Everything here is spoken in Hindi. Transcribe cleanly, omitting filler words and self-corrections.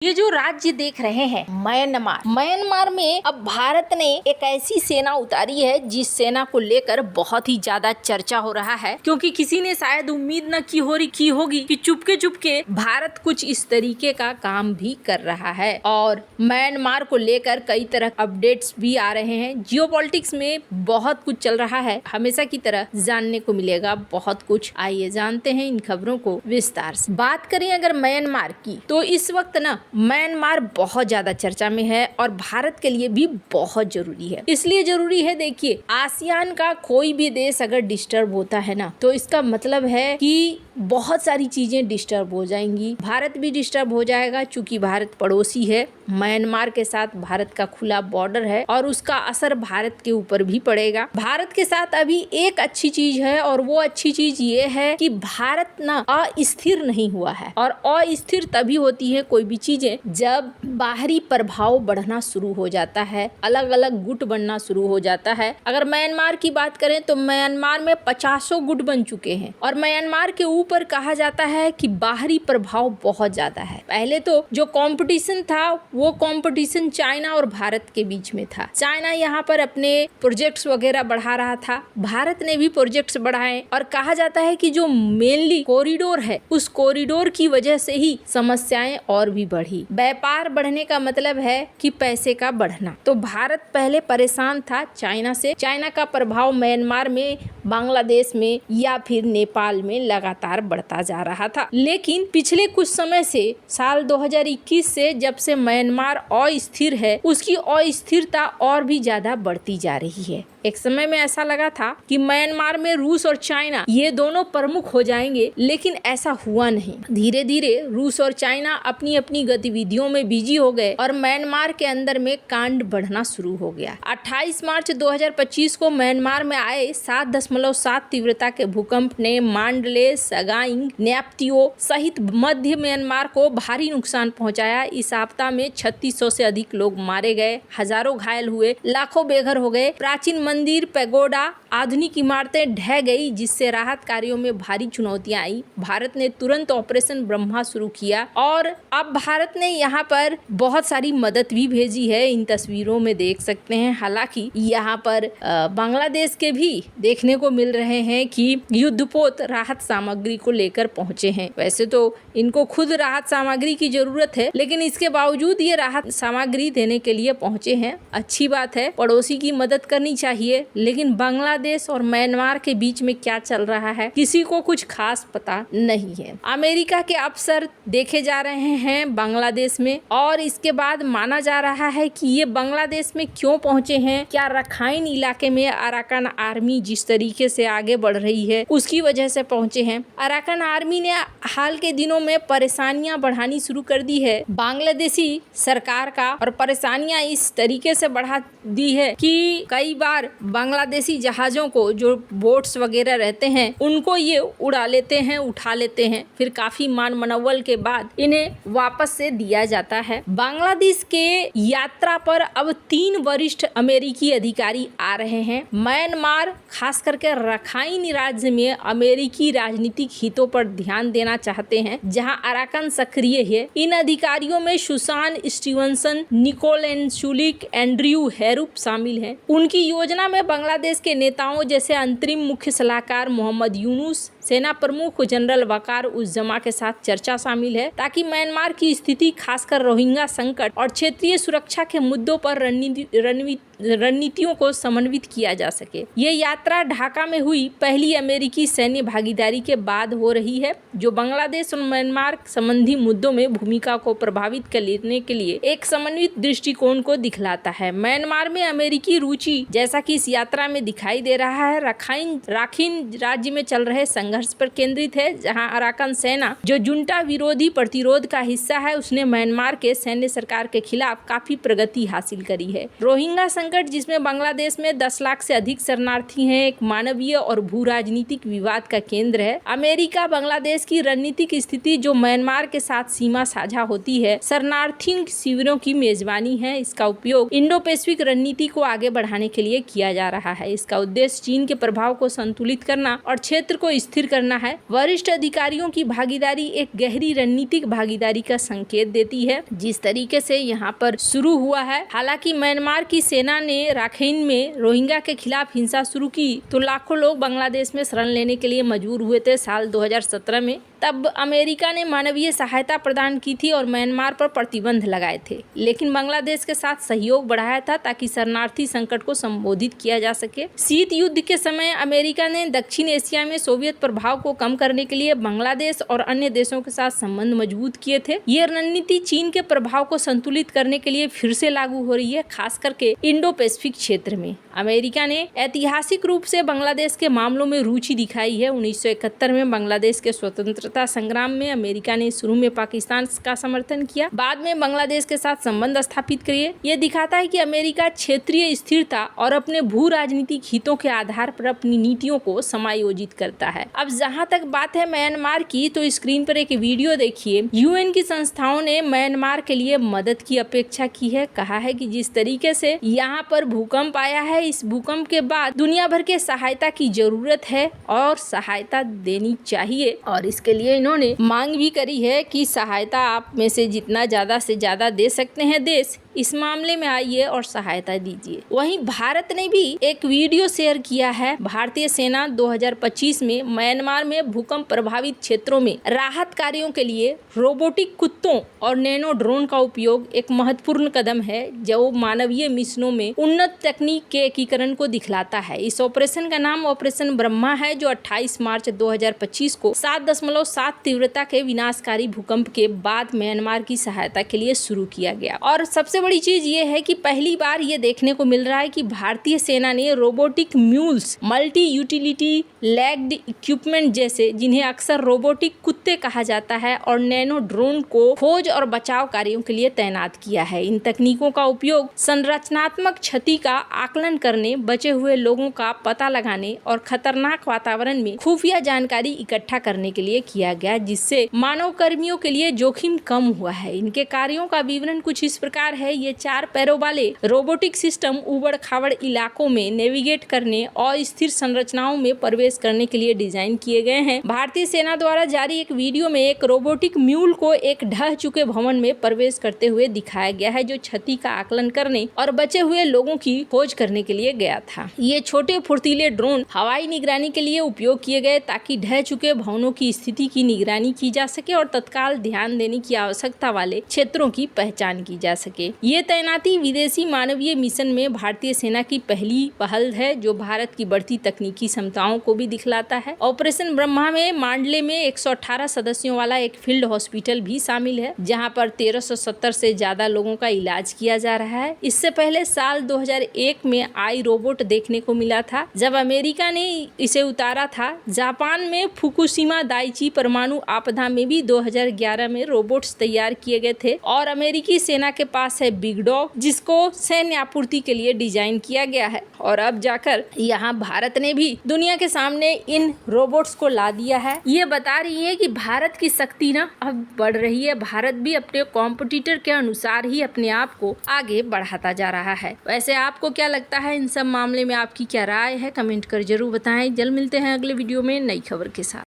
ये जो राज्य देख रहे हैं म्यांमार में अब भारत ने एक ऐसी सेना उतारी है जिस सेना को लेकर बहुत ही ज्यादा चर्चा हो रहा है, क्योंकि किसी ने शायद उम्मीद न की होगी कि चुपके भारत कुछ इस तरीके का काम भी कर रहा है। और म्यांमार को लेकर कई तरह अपडेट्स भी आ रहे हैं। जियोपॉलिटिक्स में बहुत कुछ चल रहा है, हमेशा की तरह जानने को मिलेगा बहुत कुछ। आइए जानते हैं इन खबरों को विस्तार से। बात करें अगर म्यांमार की, तो इस वक्त ना म्यांमार बहुत ज्यादा चर्चा में है और भारत के लिए भी बहुत जरूरी है। इसलिए जरूरी है, देखिए, आसियान का कोई भी देश अगर डिस्टर्ब होता है ना, तो इसका मतलब है कि बहुत सारी चीजें डिस्टर्ब हो जाएंगी। भारत भी डिस्टर्ब हो जाएगा, चूंकि भारत पड़ोसी है। म्यांमार के साथ भारत का खुला बॉर्डर है और उसका असर भारत के ऊपर भी पड़ेगा। भारत के साथ अभी एक अच्छी चीज है, और वो अच्छी चीज ये है कि भारत ना अस्थिर नहीं हुआ है। और अस्थिर तभी होती है कोई भी चीजें जब बाहरी प्रभाव बढ़ना शुरू हो जाता है, अलग अलग गुट बनना शुरू हो जाता है। अगर म्यांमार की बात करें तो म्यांमार में 50 गुट बन चुके हैं और म्यांमार के ऊपर कहा जाता है कि बाहरी प्रभाव बहुत ज्यादा है। पहले तो जो कंपटीशन था वो कंपटीशन चाइना और भारत के बीच में था। चाइना यहाँ पर अपने प्रोजेक्ट्स वगैरह बढ़ा रहा था, भारत ने भी प्रोजेक्ट्स बढ़ाए, और कहा जाता है कि जो मेनली कॉरिडोर है, उस कॉरिडोर की वजह से ही समस्याएं और भी बढ़ी। व्यापार बढ़ने का मतलब है कि पैसे का बढ़ना। तो भारत पहले परेशान था चाइना से। चाइना का प्रभाव म्यांमार में, बांग्लादेश में या फिर नेपाल में लगातार बढ़ता जा रहा था। लेकिन पिछले कुछ समय से, साल 2021 से, जब से म्यांमार अस्थिर है, उसकी अस्थिरता और भी ज्यादा बढ़ती जा रही है। एक समय में ऐसा लगा था कि म्यांमार में रूस और चाइना ये दोनों प्रमुख हो जाएंगे, लेकिन ऐसा हुआ नहीं। धीरे धीरे रूस और चाइना अपनी अपनी गतिविधियों में बिजी हो गए और म्यांमार के अंदर में कांड बढ़ना शुरू हो गया। 28 मार्च 2025 को म्यांमार में आए 7.7 तीव्रता के भूकंप ने मांडले, सगाइंग, न्यापतियो सहित मध्य म्यांमार को भारी नुकसान पहुंचाया। इस आपदा में 3600 से अधिक लोग मारे गए, हजारों घायल हुए, लाखों बेघर हो गए। प्राचीन मंदिर, पैगोडा, आधुनिक इमारतें ढह गई, जिससे राहत कार्यों में भारी चुनौतियां आई। भारत ने तुरंत ऑपरेशन ब्रह्मा शुरू किया और अब भारत ने यहाँ पर बहुत सारी मदद भी भेजी है। इन तस्वीरों में देख सकते हैं। हालांकि यहाँ पर बांग्लादेश के भी देखने को मिल रहे हैं कि युद्धपोत राहत सामग्री को लेकर पहुंचे हैं। वैसे तो इनको खुद राहत सामग्री की जरूरत है, लेकिन इसके बावजूद ये राहत सामग्री देने के लिए पहुंचे हैं। अच्छी बात है, पड़ोसी की मदद करनी चाहिए। लेकिन बांग्लादेश और म्यांमार के बीच में क्या चल रहा है, किसी को कुछ खास पता नहीं है। अमेरिका के अफसर देखे जा रहे हैं बांग्लादेश में, और इसके बाद माना जा रहा है कि ये बांग्लादेश में क्यों पहुंचे हैं। क्या रखाइन इलाके में अराकान आर्मी जिस तरीके से आगे बढ़ रही है उसकी वजह से पहुंचे हैं। अराकान आर्मी ने हाल के दिनों में परेशानियां बढ़ानी शुरू कर दी है बांग्लादेशी सरकार का, और परेशानियां इस तरीके से बढ़ा दी है कि कई बार बांग्लादेशी जहाजों को, जो बोट्स वगैरह रहते हैं, उनको ये उड़ा लेते हैं, उठा लेते हैं, फिर काफी मान मनौवल के बाद इन्हें वापस से दिया जाता है। बांग्लादेश के यात्रा पर अब 3 वरिष्ठ अमेरिकी अधिकारी आ रहे हैं। म्यांमार, खास करके रखाइन राज्य में अमेरिकी राजनीतिक हितों पर ध्यान देना चाहते हैं, जहां अराकान सक्रिय है। इन अधिकारियों में सुसान स्टीवनसन, निकोल एनशुलिक, एंड्रयू हेरुप शामिल हैं। उनकी योजना में बांग्लादेश के नेताओं जैसे अंतरिम मुख्य सलाहकार मोहम्मद यूनुस, सेना प्रमुख जनरल वकार उज़्ज़मा के साथ चर्चा शामिल है, ताकि म्यांमार की स्थिति, खासकर रोहिंग्या संकट और क्षेत्रीय सुरक्षा के मुद्दों पर रणनीतियों को समन्वित किया जा सके। ये यात्रा ढाका में हुई पहली अमेरिकी सैन्य भागीदारी के बाद हो रही है, जो बांग्लादेश और म्यांमार संबंधी मुद्दों में भूमिका को प्रभावित करने के लिए एक समन्वित दृष्टिकोण को दिखलाता है। म्यांमार में अमेरिकी रुचि, जैसा कि इस यात्रा में दिखाई दे रहा है, राखीन राज्य में चल रहे संघर्ष पर केंद्रित है, जहां अराकान सेना, जो जुंटा विरोधी प्रतिरोध का हिस्सा है, उसने म्यांमार के सैन्य सरकार के खिलाफ काफी प्रगति हासिल करी है। रोहिंग्या संकट, जिसमें बांग्लादेश में 10 लाख से अधिक शरणार्थी हैं, एक मानवीय और भू राजनीतिक विवाद का केंद्र है। अमेरिका बांग्लादेश की रणनीतिक स्थिति, जो म्यांमार के साथ सीमा साझा होती है, शरणार्थी शिविरों की मेजबानी है। इसका उपयोग इंडो पैसिफिक रणनीति को आगे बढ़ाने के लिए किया जा रहा है। इसका उद्देश्य चीन के प्रभाव को संतुलित करना और क्षेत्र को स्थिर करना है। वरिष्ठ अधिकारियों की भागीदारी एक गहरी रणनीतिक भागीदारी का संकेत देती है। जिस तरीके से यहाँ पर शुरू हुआ है, हालांकि म्यांमार की सेना ने राखीन में रोहिंग्या के खिलाफ हिंसा शुरू की तो लाखों लोग बांग्लादेश में शरण लेने के लिए मजबूर हुए थे साल 2017 में। तब अमेरिका ने मानवीय सहायता प्रदान की थी और म्यांमार पर प्रतिबंध लगाए थे, लेकिन बांग्लादेश के साथ सहयोग बढ़ाया था ताकि शरणार्थी संकट को संबोधित किया जा सके। शीत युद्ध के समय अमेरिका ने दक्षिण एशिया में सोवियत प्रभाव को कम करने के लिए बांग्लादेश और अन्य देशों के साथ संबंध मजबूत किए थे। ये रणनीति चीन के प्रभाव को संतुलित करने के लिए फिर से लागू हो रही है, खास करके इंडो पैसिफिक क्षेत्र में। अमेरिका ने ऐतिहासिक रूप से बांग्लादेश के मामलों में रुचि दिखाई है। 1971 में बांग्लादेश के स्वतंत्रता संग्राम में अमेरिका ने शुरू में पाकिस्तान का समर्थन किया, बाद में बांग्लादेश के साथ संबंध स्थापित किए। यह दिखाता है कि अमेरिका क्षेत्रीय स्थिरता और अपने भू राजनीतिक हितों के आधार पर अपनी नीतियों को समायोजित करता है। अब जहां तक बात है म्यांमार की, तो स्क्रीन पर एक वीडियो देखिए। यूएन की संस्थाओं ने म्यांमार के लिए मदद की अपेक्षा की है। कहा है कि जिस तरीके से यहाँ पर भूकंप आया है, इस भूकंप के बाद दुनिया भर के सहायता की जरूरत है और सहायता देनी चाहिए, और इसके लिए इन्होंने मांग भी करी है कि सहायता आप में से जितना ज्यादा से ज्यादा दे सकते हैं देश, इस मामले में आइए और सहायता दीजिए। वहीं भारत ने भी एक वीडियो शेयर किया है। भारतीय सेना 2025 में म्यांमार में भूकंप प्रभावित क्षेत्रों में राहत कार्यों के लिए रोबोटिक कुत्तों और नैनो ड्रोन का उपयोग एक महत्वपूर्ण कदम है, जो मानवीय मिशनों में उन्नत तकनीक के एकीकरण को दिखलाता है। इस ऑपरेशन का नाम ऑपरेशन ब्रह्मा है, जो 28 मार्च 2025 को 7.7 तीव्रता के विनाशकारी भूकंप के बाद म्यांमार की सहायता के लिए शुरू किया गया। और सबसे बड़ी चीज ये है कि पहली बार ये देखने को मिल रहा है कि भारतीय सेना ने robotic mules, multi utility legged equipment जैसे, जिन्हें अक्सर रोबोटिक कुत्ते कहा जाता है, और नैनो ड्रोन को खोज और बचाव कार्यों के लिए तैनात किया है। इन तकनीकों का उपयोग संरचनात्मक क्षति का आकलन करने, बचे हुए लोगों का पता लगाने और खतरनाक वातावरण में खुफिया जानकारी इकट्ठा करने के लिए किया गया, जिससे मानव कर्मियों के लिए जोखिम कम हुआ है। इनके कार्यों का विवरण कुछ इस प्रकार है। ये 4 पैरों वाले रोबोटिक सिस्टम उबड़ खाबड़ इलाकों में नेविगेट करने और स्थिर संरचनाओं में प्रवेश करने के लिए डिजाइन किए गए हैं। भारतीय सेना द्वारा जारी एक वीडियो में एक रोबोटिक म्यूल को एक ढह चुके भवन में प्रवेश करते हुए दिखाया गया है, जो क्षति का आकलन करने और बचे हुए लोगों की खोज करने के लिए गया था। ये छोटे फुर्तीले ड्रोन हवाई निगरानी के लिए उपयोग किए गए, ताकि ढह चुके भवनों की स्थिति की निगरानी की जा सके और तत्काल ध्यान देने की आवश्यकता वाले क्षेत्रों की पहचान की जा सके। ये तैनाती विदेशी मानवीय मिशन में भारतीय सेना की पहली पहल है, जो भारत की बढ़ती तकनीकी क्षमताओं को भी दिखलाता है। ऑपरेशन ब्रह्मा में मांडले में 118 सदस्यों वाला एक फील्ड हॉस्पिटल भी शामिल है, जहां पर 1370 से ज्यादा लोगों का इलाज किया जा रहा है। इससे पहले साल 2001 में आई रोबोट देखने को मिला था, जब अमेरिका ने इसे उतारा था। जापान में फुकुशिमा दाइची परमाणु आपदा में भी 2011 में रोबोट्स तैयार किए गए थे, और अमेरिकी सेना के पास है बिग डॉग, जिसको सैन्य आपूर्ति के लिए डिजाइन किया गया है। और अब जाकर यहाँ भारत ने भी दुनिया के सामने इन रोबोट्स को ला दिया है। ये बता रही है कि भारत की शक्ति ना अब बढ़ रही है। भारत भी अपने कॉम्पिटिटर के अनुसार ही अपने आप को आगे बढ़ाता जा रहा है। वैसे आपको क्या लगता है इन सब मामले में? आपकी क्या राय है? कमेंट कर जरूर बताएं। जल्द मिलते हैं अगले वीडियो में नई खबर के साथ।